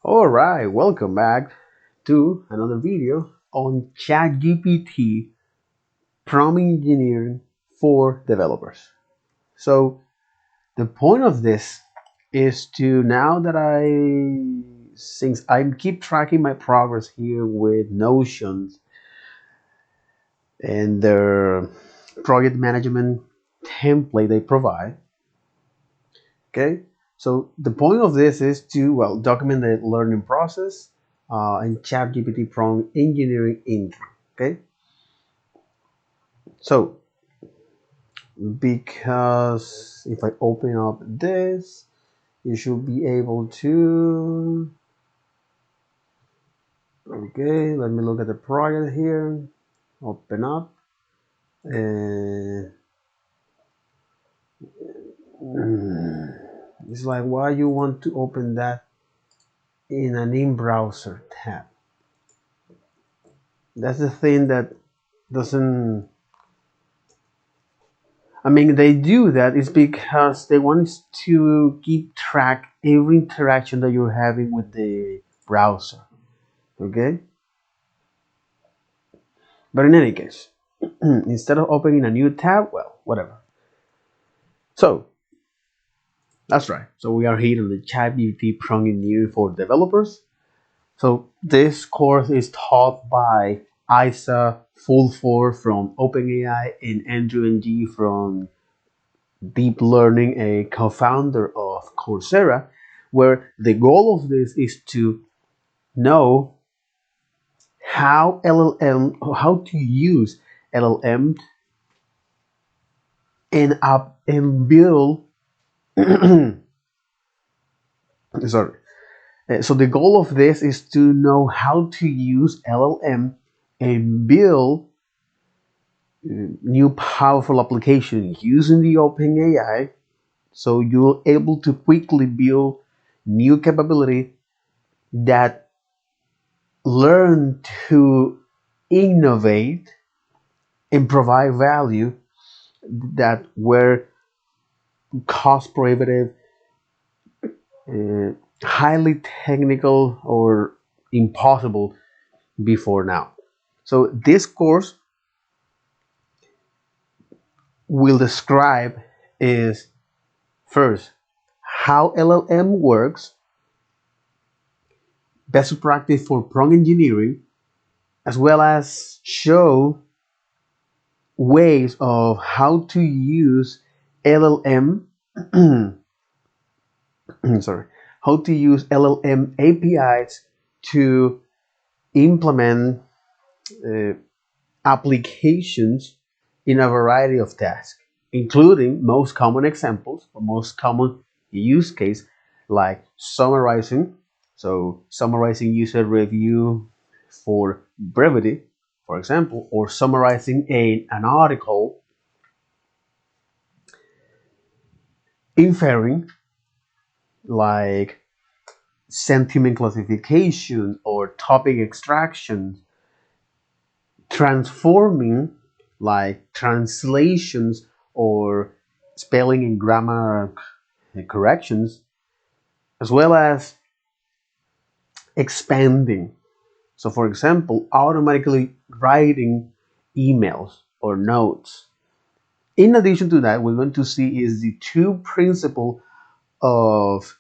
Alright, welcome back to another video on ChatGPT prompt engineering for developers. So the point of this is to now that since I keep tracking my progress here with Notions and their project management template they provide. Okay, so the point of this is to document the learning process and ChatGPT prompt engineering intro. Okay, so because if I open up this, you should be able to. Okay, let me look at the project here. Open up. And it's like, why you want to open that in an in-browser tab? That's the thing that doesn't. I mean, they do that is because they want to keep track every interaction that you're having with the browser. Okay? But in any case, instead of opening a new tab, well, whatever. So, that's right. So we are here on the ChatGPT prompt engineering for developers. So this course is taught by Isa Fulford from OpenAI and Andrew Ng from Deep Learning, a co-founder of Coursera, where the goal of this is to know how to use LLM and build. Sorry. So the goal of this is to know how to use LLM and build new powerful applications using the OpenAI, so you're able to quickly build new capability that learn to innovate and provide value that were cost prohibitive, highly technical, or impossible before now. So this course will describe is first how LLM works, best practice for prompt engineering, as well as show ways of how to use LLM sorry, how to use LLM APIs to implement applications in a variety of tasks, including most common examples or most common use case like summarizing. So summarizing user review for brevity, for example, or summarizing an article, inferring like sentiment classification or topic extraction, transforming like translations or spelling and grammar corrections, as well as expanding. So for example, automatically writing emails or notes. In addition to that, we're going to see is the two principles of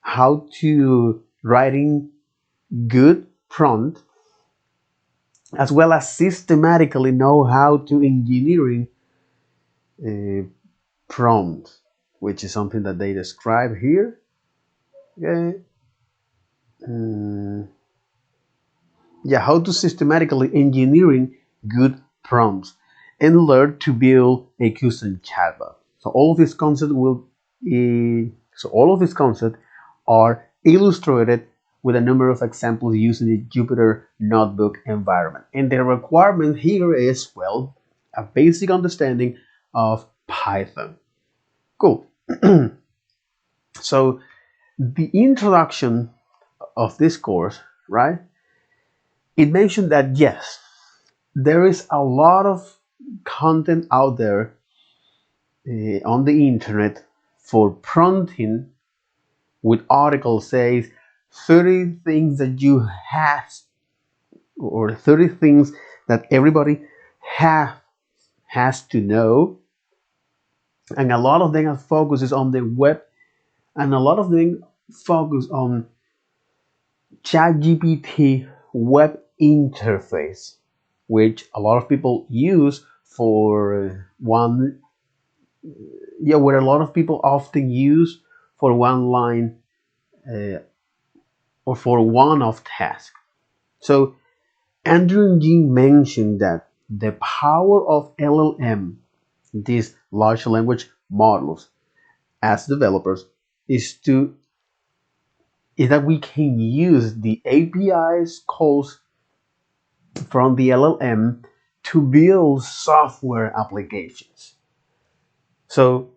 how to writing good prompt, as well as systematically know how to engineering prompt, which is something that they describe here. Okay. Yeah, how to systematically engineering good prompts and learn to build a custom chatbot. So all of these concepts are illustrated with a number of examples using the Jupyter Notebook environment. And the requirement here is, well, a basic understanding of Python. Cool. So the introduction of this course, right? It mentioned that yes, there is a lot of content out there on the internet for prompting with articles says 30 things that you have, or 30 things that everybody have has to know, and a lot of them focuses on the web, and a lot of them focus on ChatGPT web interface, which a lot of people use for one, yeah, where a lot of people often use for one line uh, or for one-off task. So Andrew and Jean mentioned that the power of LLM, these large language models, as developers, is to is that we can use the APIs calls from the LLM to build software applications. So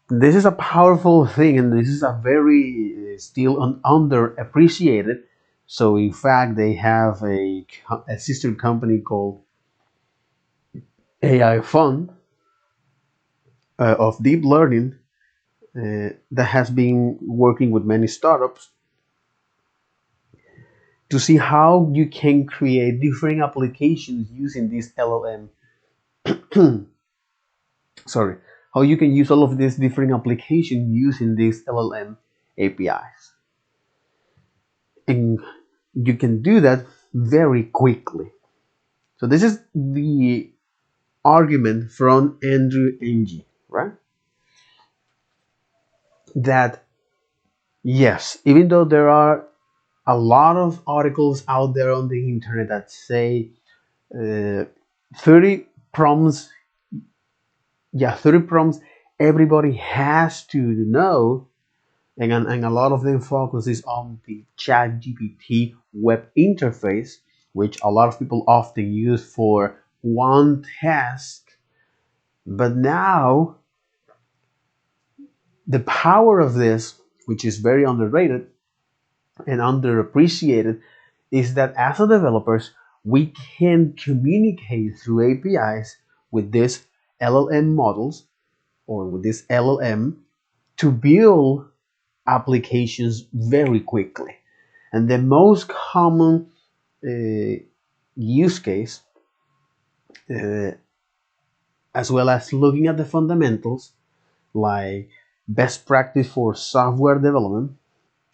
this is a powerful thing, and this is a very still underappreciated. So in fact, they have a sister company called AI Fund of deep learning that has been working with many startups to see how you can create different applications using this LLM. Sorry, how you can use all of these different applications using these LLM APIs, and you can do that very quickly. So this is the argument from Andrew Ng, right? That yes, even though there are a lot of articles out there on the internet that say uh, 30 prompts, yeah, 30 prompts everybody has to know, and a lot of them focuses on the ChatGPT web interface, which a lot of people often use for one task. But now the power of this, which is very underrated and underappreciated, is that as a developers, we can communicate through APIs with these LLM models or with this LLM to build applications very quickly. And the most common use case, uh, as well as looking at the fundamentals, like best practice for software development,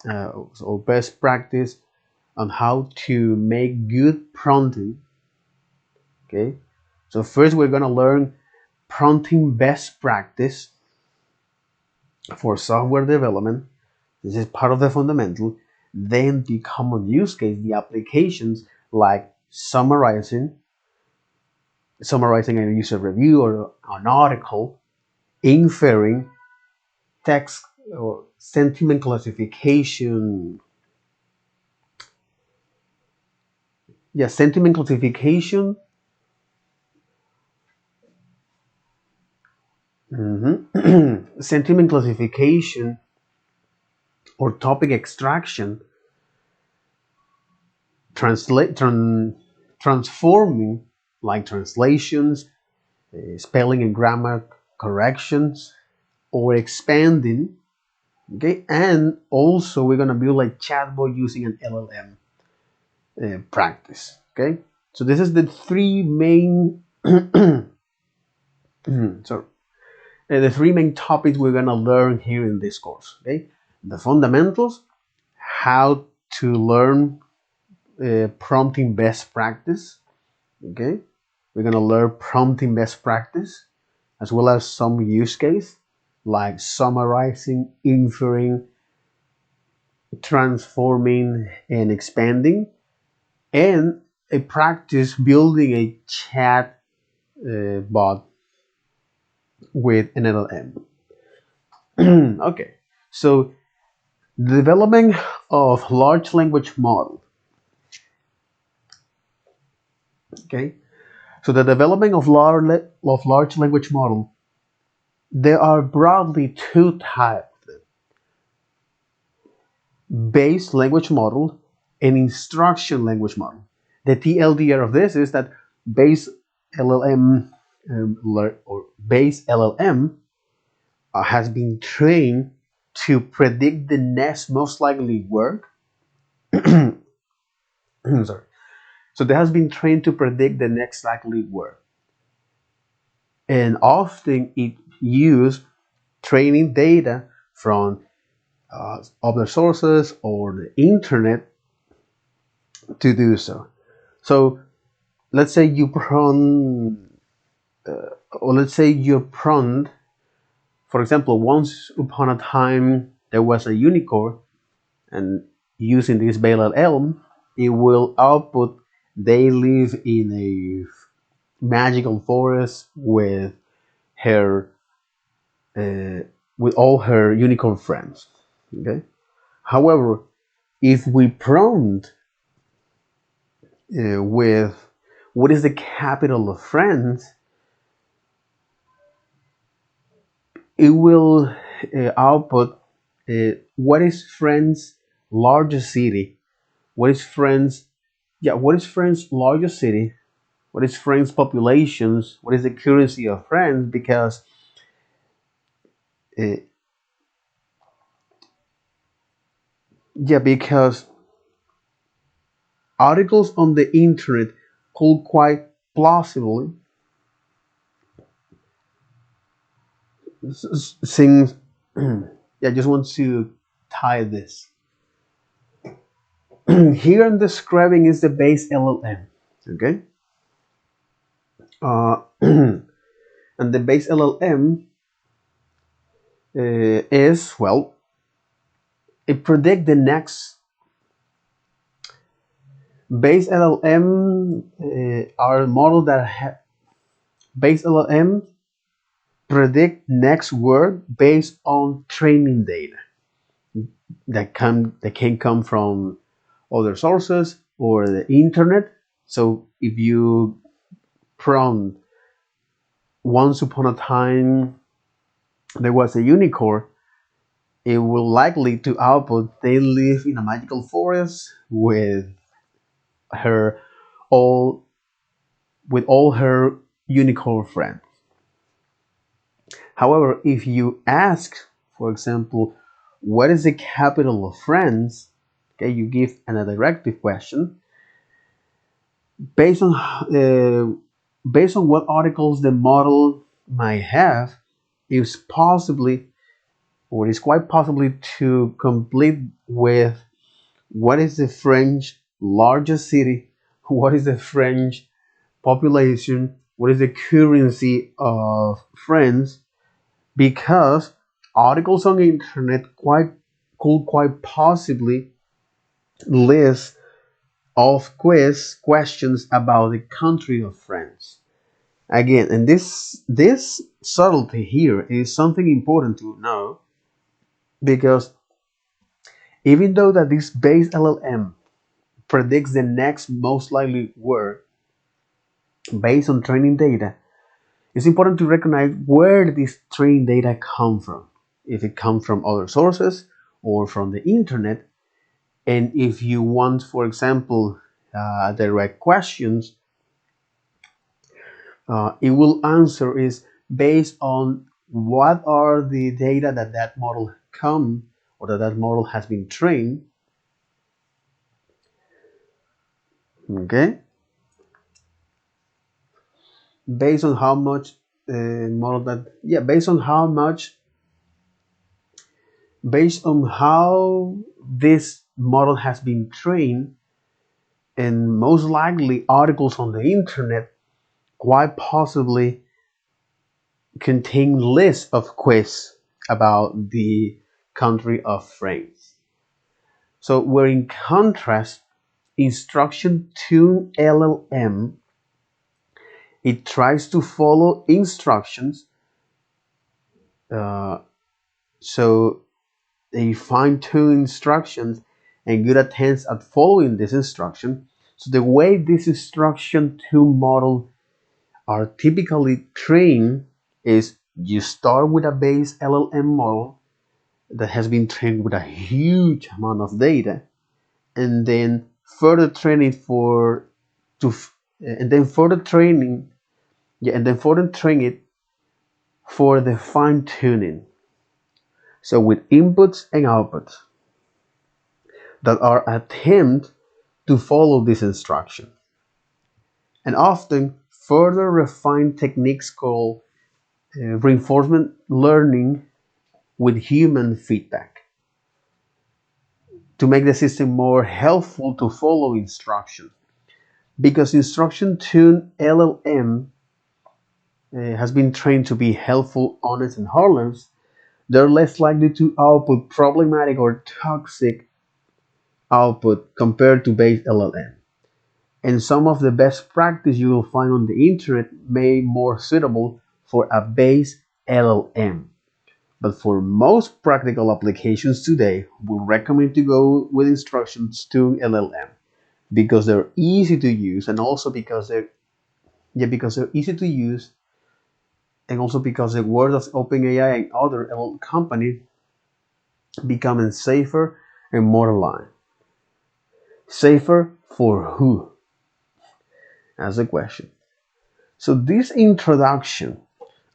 or best practice on how to make good prompting. Okay, so first we're gonna learn prompting best practice for software development. This is part of the fundamental. Then the common use case, the applications like summarizing a user review or an article, inferring text or sentiment classification. Yeah, sentiment classification. Sentiment classification or topic extraction, transforming like translations, spelling and grammar corrections, or expanding. Okay, and also we're gonna build like chatbot using an LLM practice. Okay, so this is the three main sorry, the three main topics we're gonna learn here in this course. Okay, the fundamentals, how to learn prompting best practice. Okay, we're gonna learn prompting best practice as well as some use case like summarizing, inferring, transforming, and expanding, and a practice building a chat bot with an LLM. Okay, so the development of large language model. Okay, so the development of large language model, there are broadly two types: base language model and instruction language model. The TLDR of this is that base LLM or base LLM has been trained to predict the next most likely word, Sorry. So that has been trained to predict the next likely word. And often it uses training data from other sources or the internet to do so. So let's say you prompt, or let's say you prompt, for example, once upon a time there was a unicorn, and using this Bale LLM, it will output they live in a magical forest her uh, with all her unicorn friends. Okay. However, if we prompt with what is the capital of France, it will output what is France's largest city, what is France, yeah, what is France's largest city, what is France's populations, what is the currency of France, because uh, yeah, because articles on the internet could quite plausibly since yeah, I just want to tie this. Here I'm describing is the base LLM, okay? And the base LLM is, well, it predict the next base LLM are model that base LLM predict next word based on training data that can come from other sources or the internet. So if you prompt once upon a time there was a unicorn, it will likely to output they live in a magical forest her all with all her unicorn friends. However, if you ask, for example, what is the capital of France? Okay, you give a directive question based on what articles the model might have. Is possibly or is quite possibly to complete with what is the French largest city, what is the French population, what is the currency of France, because articles on the internet could quite possibly list of questions about the country of France. Again, and this subtlety here is something important to know, because even though that this base LLM predicts the next most likely word based on training data, it's important to recognize where this training data come from. If it comes from other sources or from the internet, and if you want, for example, direct questions, it will answer is based on what are the data that model come or that model has been trained. Okay, based on how much model that yeah based on how this model has been trained, and most likely articles on the internet quite possibly contain lists of quiz about the country of France. So where in contrast, instruction Tune LLM, it tries to follow instructions, uh, so they fine-tune instructions and good attempts at following this instruction. So the way this instruction Tune model are typically trained is you start with a base LLM model that has been trained with a huge amount of data, and then further training for to and then further training yeah and then further train it for the fine tuning. So with inputs and outputs, that are attempt to follow this instruction, and often further refined techniques called reinforcement learning with human feedback to make the system more helpful to follow instructions. Because instruction Tune LLM has been trained to be helpful, honest, and harmless, they're less likely to output problematic or toxic output compared to base LLM. And some of the best practice you will find on the internet may be more suitable for a base LLM. But for most practical applications today, we recommend to go with instructions to LLM because they're easy to use, and also because they're easy to use, and also because the words of OpenAI and other LLM companies becoming safer and more aligned. Safer for who? That's the question. So this introduction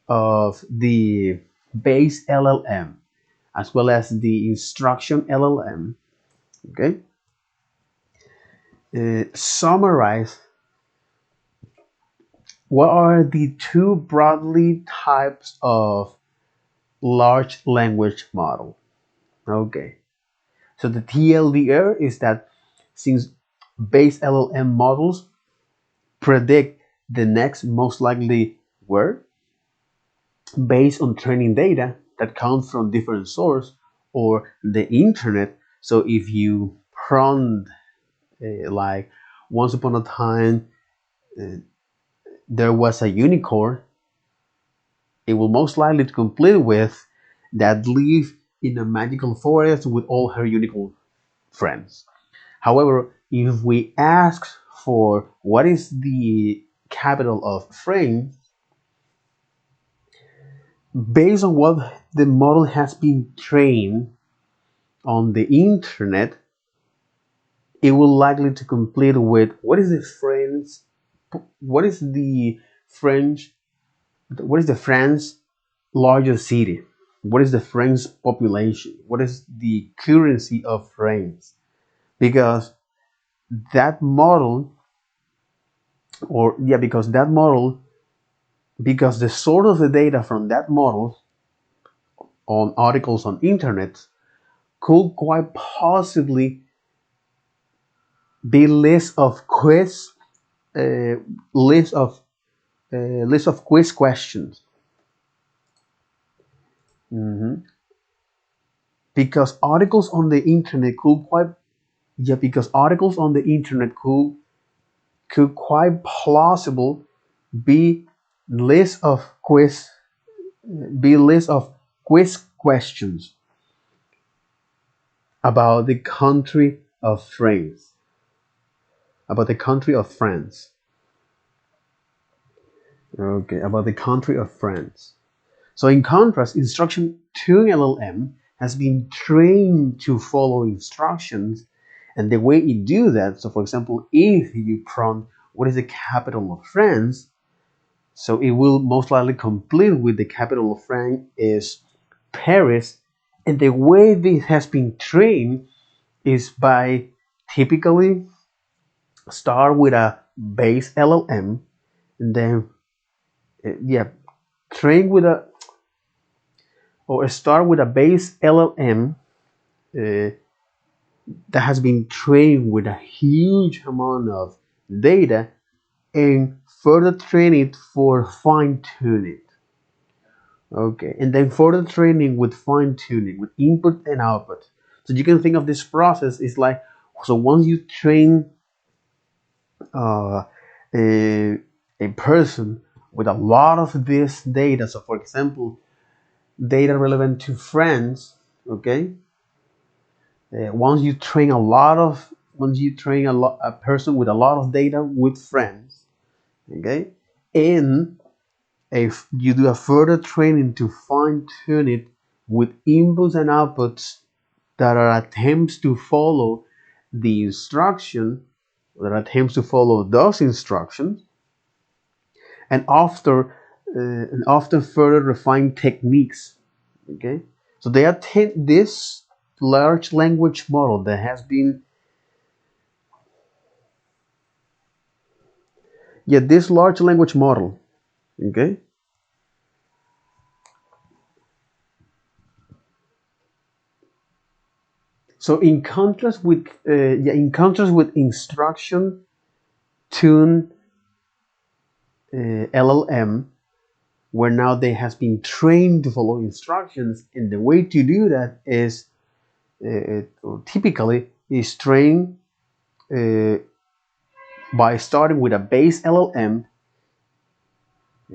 of the base LLM as well as the instruction LLM, okay, summarize what are the two broadly types of large language model. Okay, so the TLDR is that since base LLM models predict the next most likely word based on training data that comes from different sources or the internet. So if you prompt like once upon a time there was a unicorn, it will most likely to complete with that live in a magical forest with all her unicorn friends. However, if we ask for what is the capital of France, based on what the model has been trained on the internet, it will likely to complete with what is the French, what is the France largest city? What is the French population? What is the currency of France? Because that model, because the source of the data from that model on articles on internet could quite possibly be list of quiz list of quiz questions. Mhm. Because articles on the internet could quite yeah because articles on the internet could quite possible be list of quiz list of quiz questions about the country of France, about the country of France. Okay, about the country of France. So in contrast, instruction Tune LLM has been trained to follow instructions, and the way you do that, so for example, if you prompt what is the capital of France, so it will most likely complete with the capital of France is Paris, and the way this has been trained is by typically start with a base LLM, and then train with a or start with a base LLM uh, that has been trained with a huge amount of data and further train it for fine tuning. Okay, and then further training with fine tuning with input and output. So you can think of this process is like, so once you train uh, a, a person with a lot of this data, so for example, data relevant to friends, okay, once you train a person with a lot of data with friends, okay, and if you do a further training to fine tune it with inputs and outputs that are attempts to follow the instruction, that attempts to follow those instructions, and after further refined techniques, okay, so they attend this large language model that has been, yeah, this large language model, okay? So in contrast with instruction tune LLM, where now they has been trained to follow instructions, and the way to do that is or typically is trained uh, by starting with a base LLM,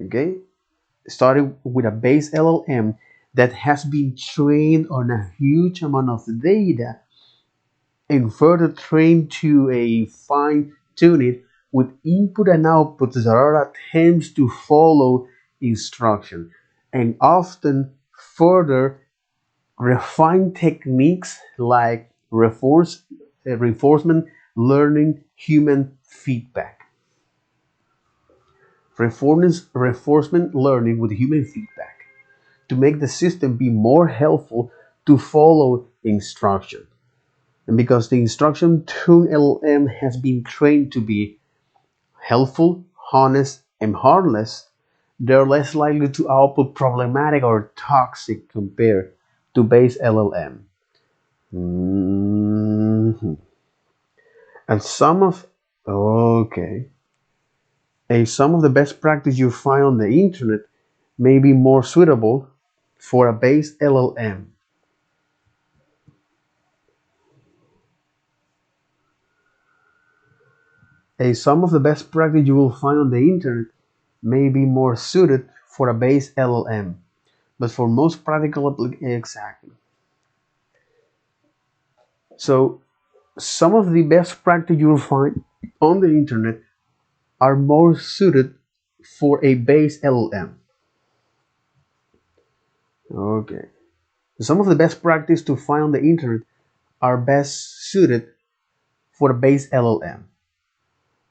okay? Starting with a base LLM that has been trained on a huge amount of data and further trained to a fine tune it with input and output that are attempts to follow instruction, and often further refine techniques like reinforcement learning, human feedback. Reinforcement learning with human feedback to make the system be more helpful to follow instruction. And because the instruction Tune LLM has been trained to be helpful, honest, and harmless, they're less likely to output problematic or toxic compared to base LLM. Mhm. And some of okay, and some of the best practice you find on the internet may be more suitable for a base LLM. Some of the best practice you will find on the internet may be more suited for a base LLM, but for most practical applications, exactly. So some of the best practice you will find on the internet are more suited for a base LLM. Okay. Some of the best practice to find on the internet are best suited for a base LLM.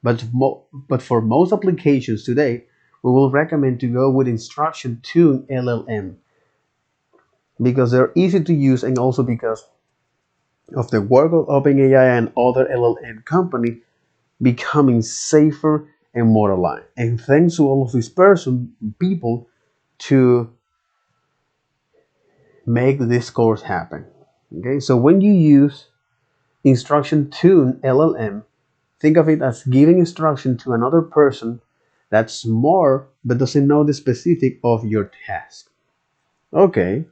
But for most applications today, we will recommend to go with instruction Tune LLM because they're easy to use and also because of the work of OpenAI and other LLM companies becoming safer and more aligned. And thanks to all of these people to make this course happen. Okay, so when you use instruction Tune LLM, think of it as giving instruction to another person that's smart but doesn't know the specific of your task. Okay,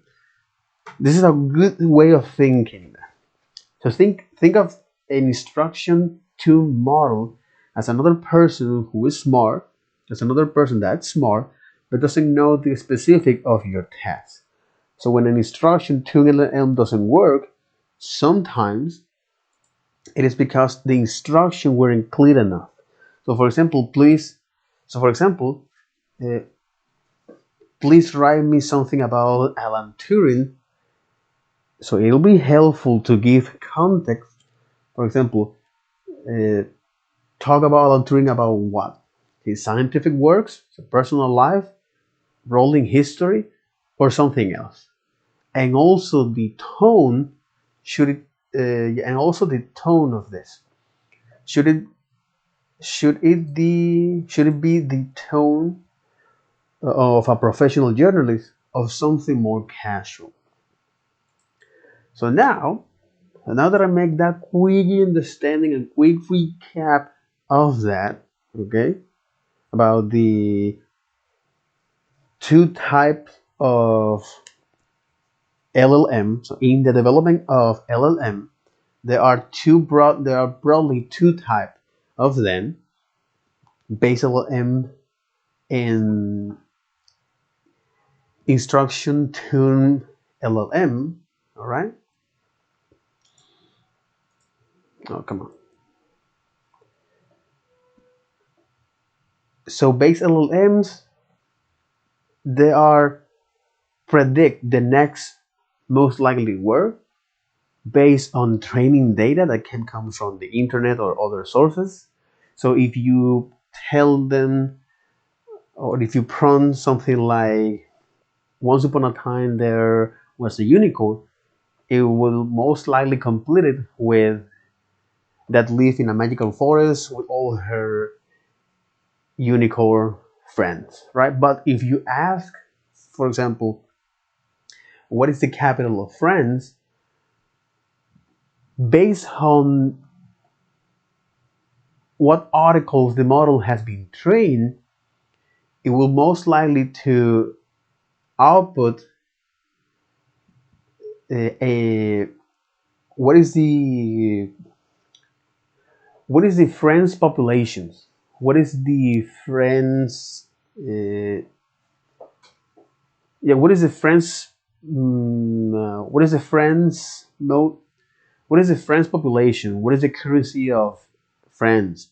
this is a good way of thinking. So think of an instruction to model as another person who is smart, as another person that's smart, but doesn't know the specific of your task. So when an instruction to LLM doesn't work, sometimes it is because the instruction weren't clear enough. So for example, so for example, uh, please write me something about Alan Turing. So it'll be helpful to give context. For example, uh, talk about Alan Turing about what? His scientific works, his personal life, role in history, or something else. And also the tone should it, and also the tone of this. Should it should it be the tone of a professional journalist of something more casual? So now that I make that quick understanding and quick recap of that, okay, about the two types of LLM. So in the development of LLM, there are broadly two types of them: base LLM and instruction tune LLM. All right. Oh, come on. So base LLMs, they are predict the next most likely word based on training data that can come from the internet or other sources. So if you tell them, or if you prompt something like, once upon a time there was a unicorn, it will most likely complete it with that live in a magical forest with all her unicorn friends, right? But if you ask, for example, what is the capital of France, based on what articles the model has been trained, it will most likely to output a what is the French populations? What is the French? Uh, yeah, what is the French? What is the French? No, what is the French population? What is the currency of France?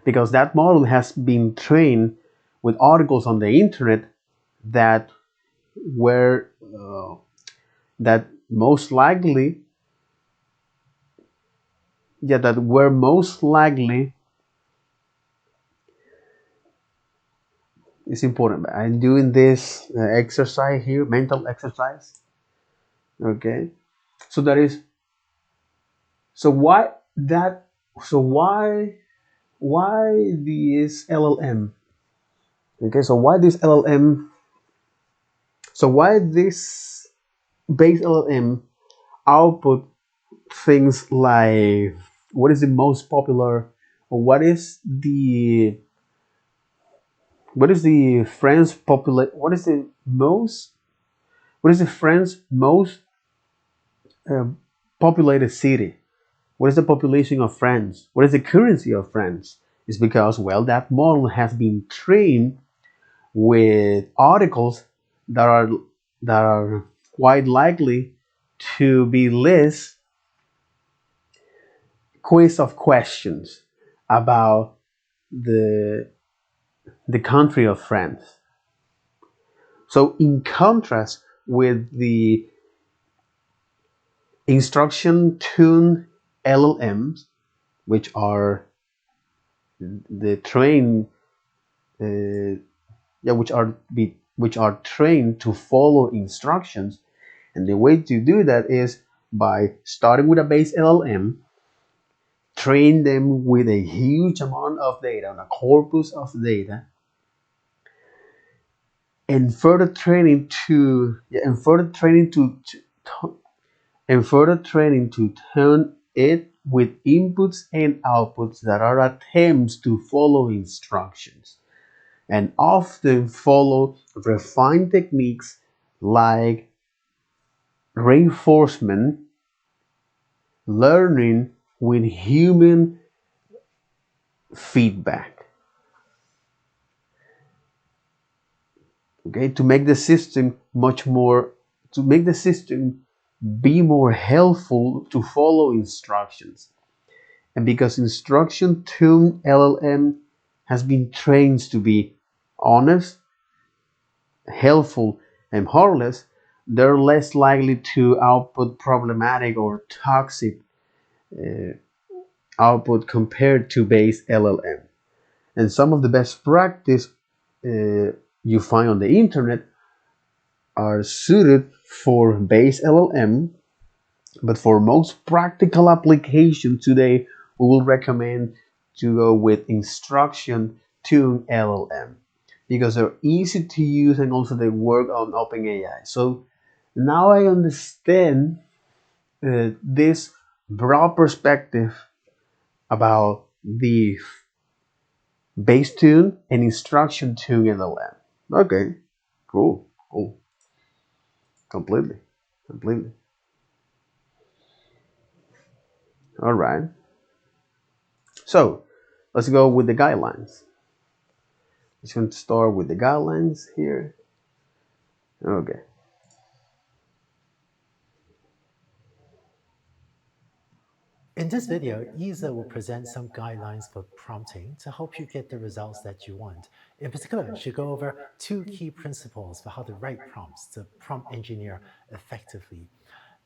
Because that model has been trained with articles on the internet that were that most likely, yeah, that were most likely. It's important. I'm doing this exercise here, mental exercise. Okay, so that is so why that so why this LLM? Okay, so why this LLM? So why this base LLM output things like what is the most popular, or what is the French popular, what is the French most uh, populated city? What is the population of France? What is the currency of France? It's because, well, that model has been trained with articles that are quite likely to be less quiz of questions about the country of France. So in contrast with the instruction tune LLMs, which are the train, yeah, which are trained to follow instructions, and the way to do that is by starting with a base LLM, train them with a huge amount of data, a corpus of data, and further training to yeah, and further training to turn it with inputs and outputs that are attempts to follow instructions and often follow refined techniques like reinforcement learning with human feedback, okay, to make the system be more helpful to follow instructions. And because instruction tune LLM has been trained to be honest, helpful, and harmless, they're less likely to output problematic or toxic output compared to base LLM. And some of the best practice you find on the internet are suited for base LLM, but for most practical applications today, we will recommend to go with instruction tune LLM because they're easy to use and also they work on OpenAI. So now I understand this broad perspective about the base tune and instruction tune LLM. Okay, cool, cool, completely, completely. All right. So let's go with the guidelines. Just going to start with the guidelines here. Okay. In this video, Isa will present some guidelines for prompting to help you get the results that you want. In particular, she'll go over two key principles for how to write prompts to prompt engineer effectively.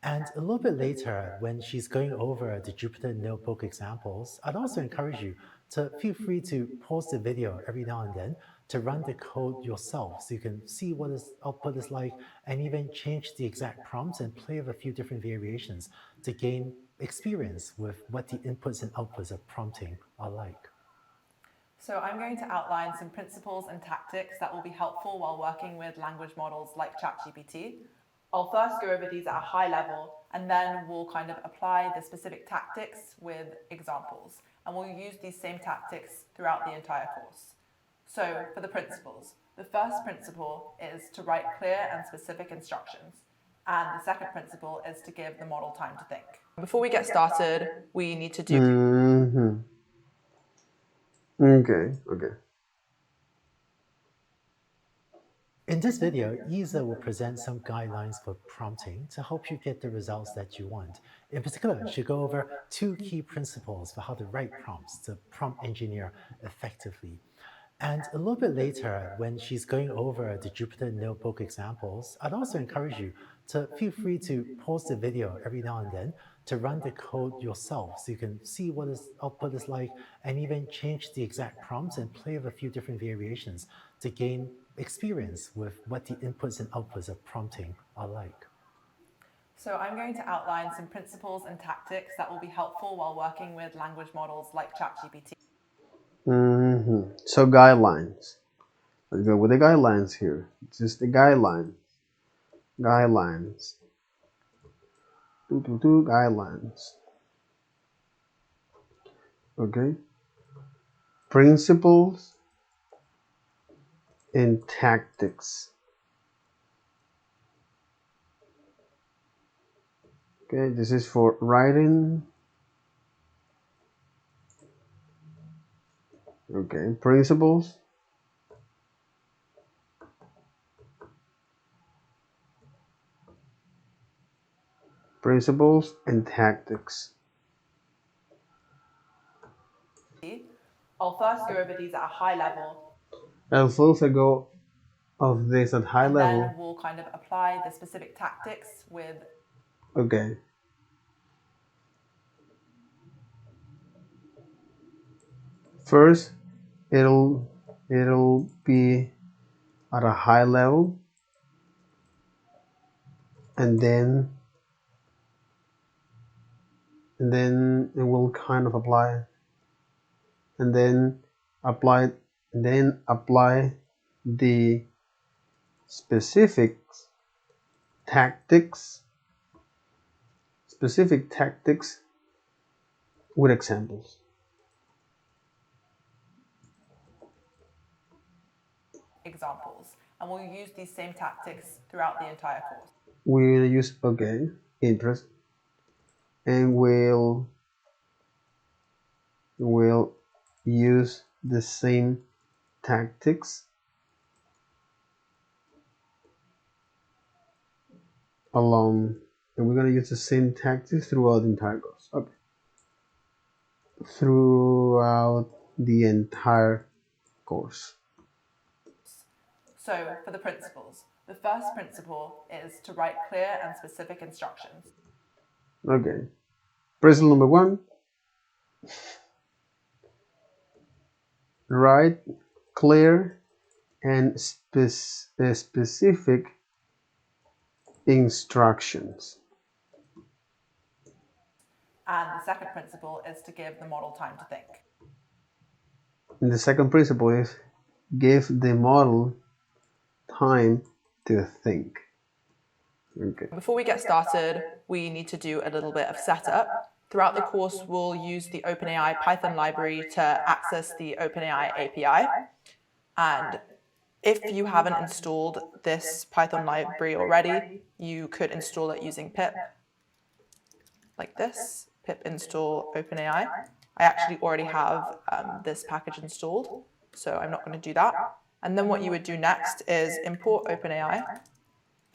And a little bit later, when she's going over the Jupyter Notebook examples, I'd also encourage you to feel free to pause the video every now and then to run the code yourself so you can see what its output is like and even change the exact prompts and play with a few different variations to gain experience with what the inputs and outputs of prompting are like. So I'm going to outline some principles and tactics that will be helpful while working with language models like ChatGPT. I'll first go over these at a high level, and then we'll kind of apply the specific tactics with examples. And we'll use these same tactics throughout the entire course. So for the principles, the first principle is to write clear and specific instructions. And the second principle is to give the model time to think. Before we get started, we need to do... Okay. In this video, Isa will present some guidelines for prompting to help you get the results that you want. In particular, she'll go over 2 key principles for how to write prompts to prompt engineer effectively. And a little bit later, when she's going over the Jupyter Notebook examples, I'd also encourage you to feel free to pause the video every now and then to run the code yourself so you can see what its output is like and even change the exact prompts and play with a few different variations to gain experience with what the inputs and outputs of prompting are like. So I'm going to outline some principles and tactics that will be helpful while working with language models like ChatGPT. So guidelines. Let's go with the guidelines here. Just the guidelines. Guidelines. Okay. Principles and tactics. Okay, this is for writing. Okay, principles. Principles and tactics. I'll first go over these at a high level. I'll first go of this at high level. Then we'll kind of apply the specific tactics with... Okay. First, it'll be at a high level, and then it will kind of apply, and then apply the specific tactics with examples. And we'll use these same tactics throughout the entire course. We'll use, okay, interest, and we'll use the same tactics along, and we're going to use the same tactics throughout the entire course. Okay. Throughout the entire course. So for the principles, the first principle is to write clear and specific instructions. Okay. Principle number 1. Write clear and specific instructions. And the second principle is to give the model time to think. And the second principle is give the model time to think. Okay. Before we get started, we need to do a little bit of setup. Throughout the course, we'll use the OpenAI Python library to access the OpenAI API. And if you haven't installed this Python library already, you could install it using pip, like this, pip install OpenAI. I actually already have this package installed, so I'm not going to do that. And then what you would do next is import OpenAI,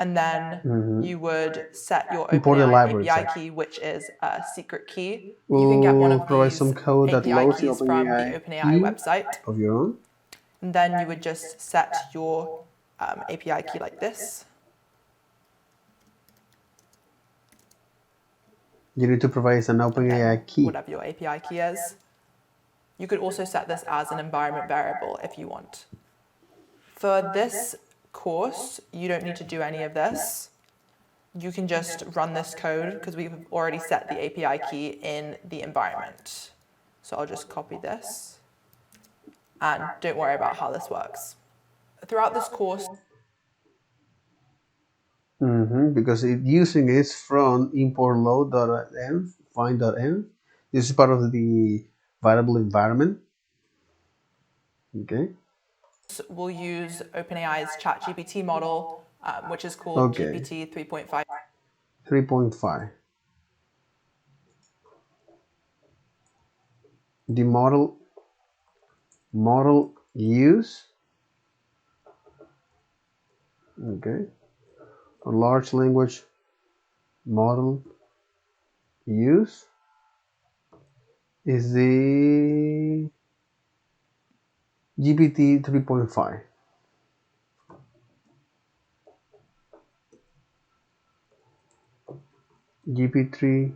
and then you would set your OpenAI API key, which is a secret key. You can get one of these some code that API loads keys the from the OpenAI OpenAI website. Of your own. And then you would just set your API key like this. You need to provide an OpenAI key. Whatever your API key is. You could also set this as an environment variable if you want. For this course, you don't need to do any of this. You can just run this code because we've already set the API key in the environment. So I'll just copy this and don't worry about how this works. Throughout this course, because it using is from import load.env, find.env. This is part of the variable environment. Okay. we'll use OpenAI's ChatGPT model, which is called Okay. GPT 3.5. 3.5. The model use, okay, a large language model use is the GPT 3.5. GPT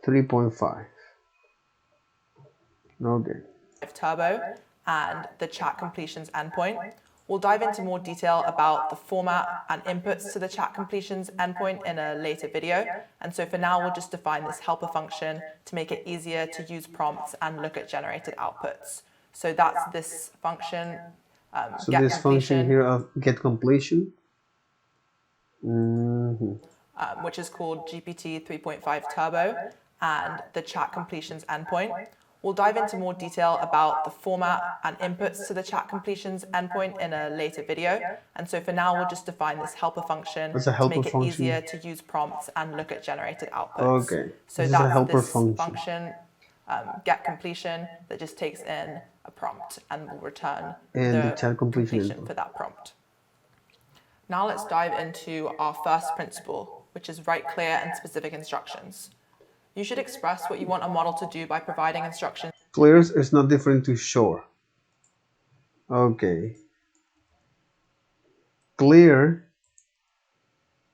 3.5. Okay. Turbo and the chat completions endpoint. We'll dive into more detail about the format and inputs to the chat completions endpoint in a later video. And so for now, we'll just define this helper function to make it easier to use prompts and look at generated outputs. So that's this function, So get this completion, function here of get completion, which is called GPT 3.5 Turbo, and the chat completions endpoint. We'll dive into more detail about the format and inputs to the chat completions endpoint in a later video. And so for now, we'll just define this helper function That's a to helper make it function. easier to use prompts and look at generated outputs. Okay. So This is a that's helper this function. get completion, that just takes in a prompt and will return And the the chat completion input. for that prompt. Now let's dive into our first principle, which is write clear and specific instructions. You should express what you want a model to do by providing instructions. Clear is not different to short. Okay. Clear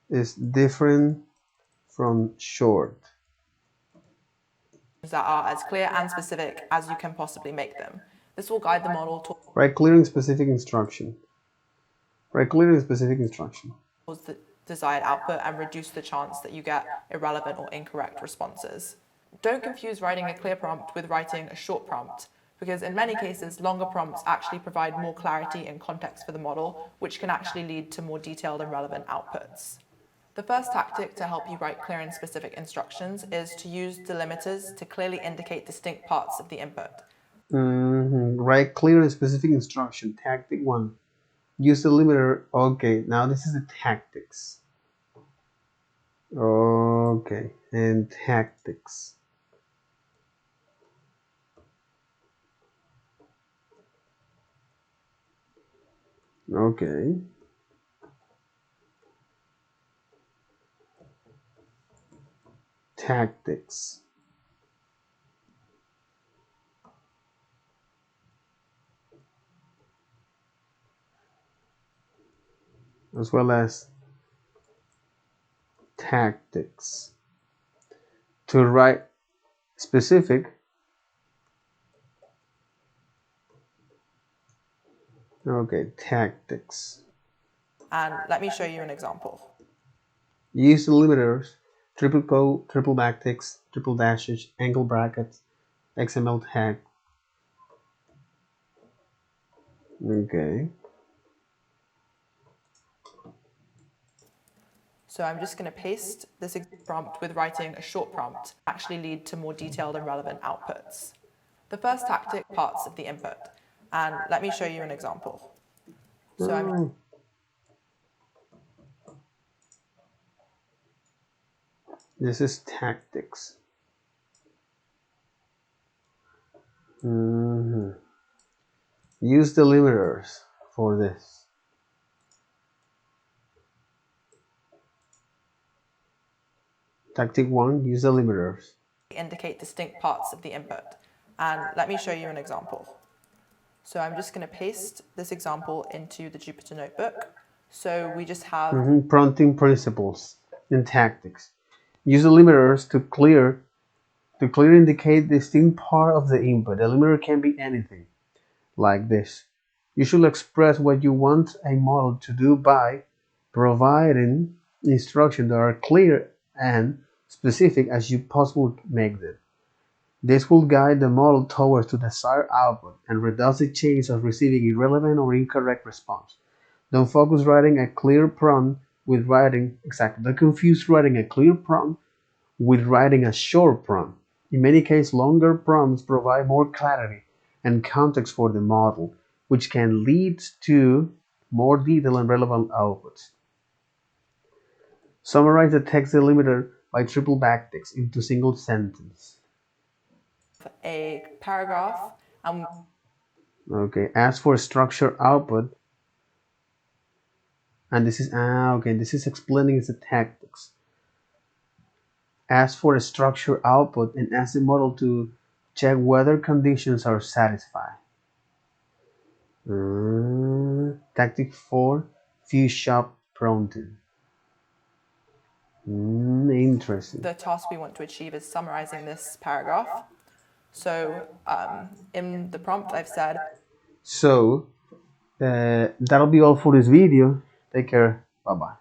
is different from short. That are as clear and specific as you can possibly make them. This will guide the model Write clear and specific instruction. Write clear and specific instruction. towards the desired output and reduce the chance that you get irrelevant or incorrect responses. Don't confuse writing a clear prompt with writing a short prompt, because in many cases, longer prompts actually provide more clarity and context for the model, which can actually lead to more detailed and relevant outputs. The first tactic to help you write clear and specific instructions is to use delimiters to clearly indicate distinct parts of the input. Write clear and specific instruction. Tactic 1. Use the limiter. Okay, now this is the tactics. Okay, and tactics. Okay. Tactics. As well as tactics. To write specific, okay, tactics. And let me show you an example. Use the limiters, triple quote, triple backticks, triple dashes, angle brackets, XML tag. Okay. So I'm just going to paste this prompt with writing a short prompt, actually lead to more detailed and relevant outputs. The first tactic, parts of the input. And let me show you an example. So This is tactics. Use the limiters for this. Tactic 1, use the limiters. Indicate distinct parts of the input. And let me show you an example. So I'm just going to paste this example into the Jupyter Notebook. So we just have Prompting principles and tactics. Use the limiters to clear To clearly indicate the distinct part of the input, the limiter can be anything, like this. You should express what you want a model to do by providing instructions that are clear and specific as you possibly make them. This will guide the model towards the desired output and reduce the chance of receiving irrelevant or incorrect response. Don't focus writing a clear prompt with writing exactly. Don't confuse writing a clear prompt with writing a short prompt. In many cases, longer prompts provide more clarity and context for the model, which can lead to more detailed and relevant outputs. Summarize the text delimiter by triple backticks into single sentence. A paragraph, and Okay, ask for a structure output, and this is explaining the tactics. Ask for a structure output and ask the model to check whether conditions are satisfied. Tactic 4, few shop prompting. Interesting. the task we want to achieve is summarizing this paragraph. So in the prompt, I've said, So that'll be all for this video. Take care. Bye bye.